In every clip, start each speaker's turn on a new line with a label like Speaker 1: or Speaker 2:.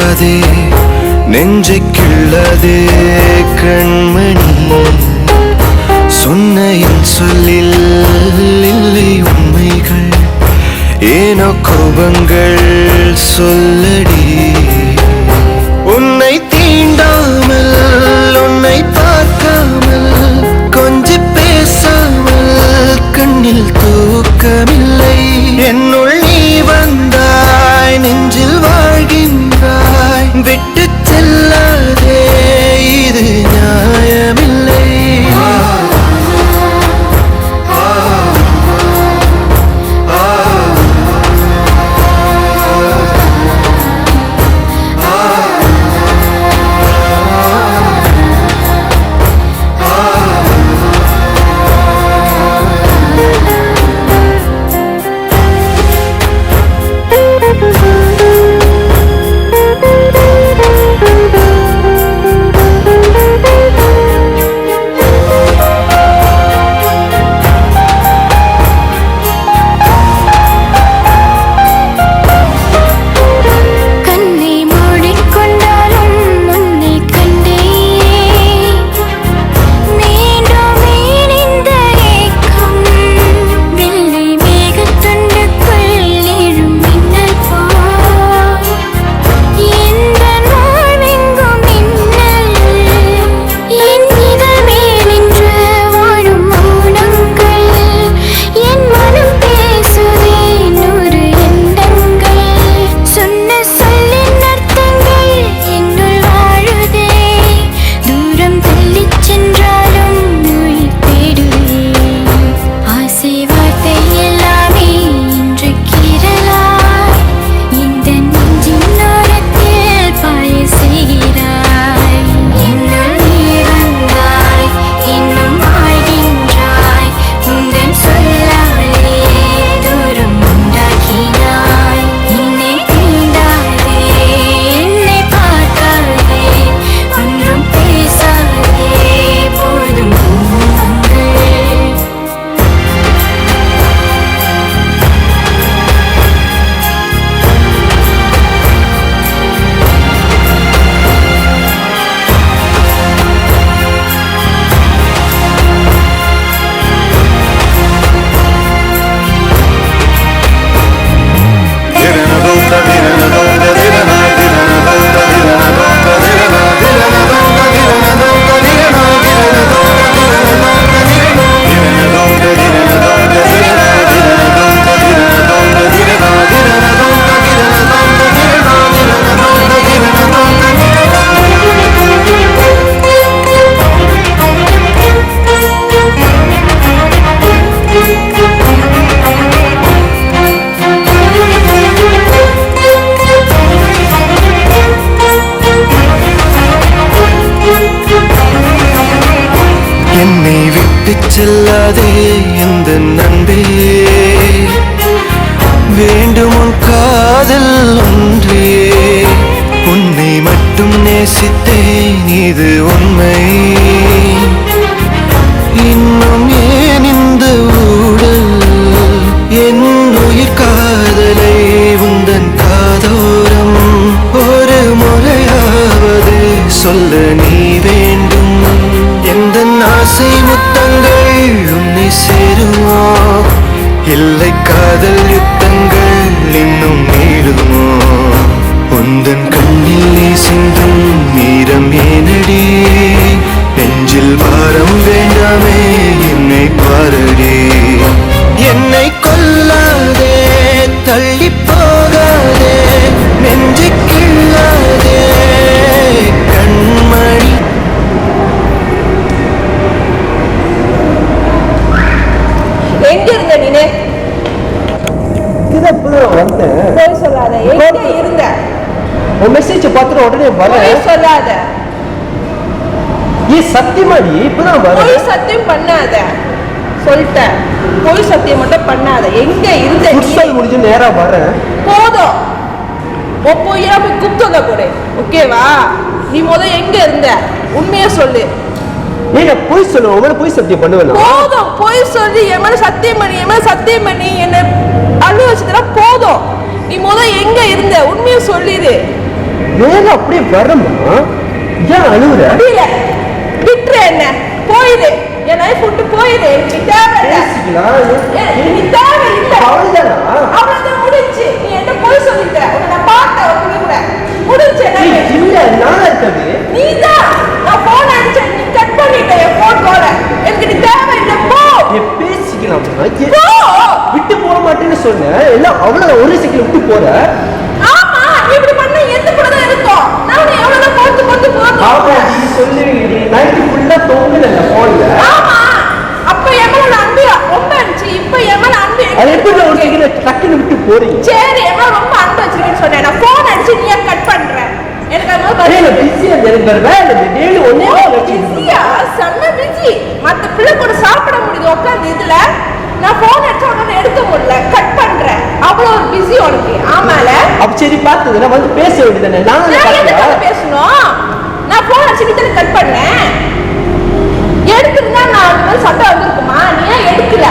Speaker 1: தூக்காதே நெஞ்சை கிள்ளதே கண்மணி. சொன்ன என் சொல்லில் இல்லை உண்மைகள், ஏனோ கோபங்கள் சொல்லடி. உன்னை தீண்டாமல் உன்னை பார்க்காமல் கொஞ்சி பேசாமல் கண்ணில் தூக்கமில்லை. என்னுள் நீ வந்தாய், நெஞ்சில் வாழ்கின்றாய், விட்டு செல்லாதே, இது நியாயமில்லை. என்னை விட்டு செல்லாதே எந்த நண்பே, வேண்டும் உன் காதல் ஒன்றே. உன்னை மட்டும் நேசித்தேன், இது உண்மை. இன்னும் ஏன் இந்த ஊடல், என் உயிர் காதலை உந்தன் காதோரம் ஒரு முறையாவது சொல்ல நீ வேண்டும். எந்த ஆசை முத்தங்கள் உன்னை சேருமோ, இல்லை காதல் யுத்தங்கள் இன்னும் நீடுமோ. உந்தன் கண்ணில் நீ சிந்தும் நீரம் ஏனடி, நெஞ்சில் பாரம் வேண்டாமே என்னை பாரடி. என்னை கொல்லாதே, தள்ளி போகாதே, நெஞ்சை கிள்ளாதே கண்மணி.
Speaker 2: எங்க இருந்த நீனே? போய் சொல்லாத. எங்க இருந்த?
Speaker 3: உன் மெசேஜ் பார்த்துட்டு உடனே வர
Speaker 2: சொல்லாத.
Speaker 3: சத்தியமாடி இப்பதான் வர.
Speaker 2: போய் சத்தியம் பண்ணாத சொல்லிட்டேன். போய் சத்தியம் மட்டும் பண்ணாத. எங்க இருந்த?
Speaker 3: முடிஞ்சு நேரா வர.
Speaker 2: போதும். போய் கூப்பிட்டு கூட ஓகேவா? நீ எங்க இருந்த உண்மையா சொல்லு.
Speaker 3: நீங்க போய் சொல்லு. உங்களை போய் சத்தியம் பண்ணுவேன்.
Speaker 2: போதும். போய் சொல்லி என் மேல சத்தியம் பண்ணி என்ன அழு வச்சதுனா போதும். நீ எங்க இருந்த உண்மையா சொல்லிடு.
Speaker 3: வேலை அப்படியே வரமா? ஏன் அழுவுற?
Speaker 2: முடியல, விட்டுரு என்ன, போயிடு, என் லைஃப் விட்டு போயிடு, நீ தேவையில்லை.
Speaker 3: பேசிக்கலாம்.
Speaker 2: நீ தேவையில்லை.
Speaker 3: அவ்வளவுதானா?
Speaker 2: அவ்வளவுதான், முடிஞ்சு. நீ என்ன போய் சொல்லிட்ட, உன்னை நான் பார்த்தேன் ஒரு துளி கூட. முடிஞ்சு என்ன?
Speaker 3: ஏய், இல்ல நானா இருக்காது.
Speaker 2: நீதான். நான் போன் அடிச்சேன், நீ கட் பண்ணிட்ட என் போன் கால. எனக்கு நீ தேவையில்லை, போ.
Speaker 3: பேசிக்கலாம்.
Speaker 2: போ.
Speaker 3: விட்டு போக மாட்டேன்னு சொன்னேன். எல்லாம் அவ்வளவு ஒரு செகண்ட் விட்டு போற.
Speaker 2: ஆமா, இப்படி பண்ண எந்த கூட தான் இருக்கும். நான் எவ்வளவு போட்டு போட்டு
Speaker 3: ஆமா,
Speaker 2: போறேன்.
Speaker 3: நீ சொல்லி நைட்டு ஃபுல்லா தூங்குன போன்ல.
Speaker 2: ஆமா, அப்ப எவ்வளவு அன்பு ரொம்ப இருந்துச்சு, இப்ப எவ்வளவு அன்பு.
Speaker 3: அது எப்படி ஒரு செகண்ட் டக்குன்னு விட்டு போறீங்க?
Speaker 2: சரி, எவ்வளவு ரொம்ப அன்பு வச்சிருக்கேன்னு சொன்னேன். நான் போன் அடிச்சு நீ ஏன் கட் பண்ற? எனக்கு அது
Speaker 3: அரே, நான் பிஸியா இருந்தேன். வேற வேலை இல்லை. டெய்லி ஒண்ணே
Speaker 2: பிஸியா, செம்ம பிஸி. மத்த பிள்ளை கூட சாப்பிட முடியுது உட்காந்து இதுல. நான் போன் அடிச்ச உடனே எடுக்க முடியல, கட் பண்றேன். அவ்வளவு ஒரு பிஸி உனக்கு. ஆமால
Speaker 3: அப்ப சரி பார்த்தது நான் வந்து பேச வேண்டியதானே?
Speaker 2: நான் எதுக்கு பேசணும்? நான் போன் அடிச்சு நீ கட் பண்ணேன். எடுத்துருந்தா நான் அது மாதிரி சண்டை வந்திருக்குமா? நீ ஏன் எடுக்கல?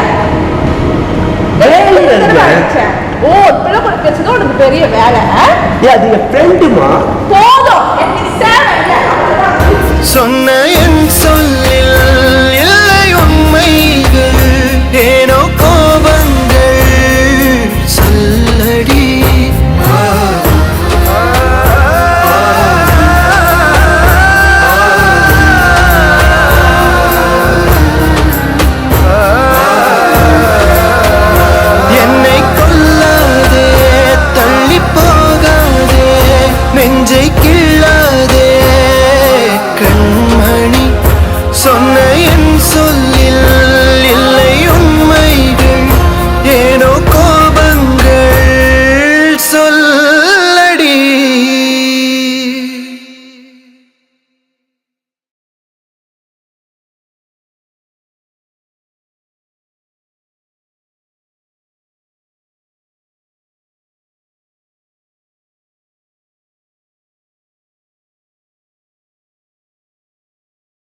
Speaker 2: ஓ, பிள்ளை கூட பேசுறது உனக்கு பெரிய வேலை.
Speaker 3: அது என் ஃப்ரெண்டுமா.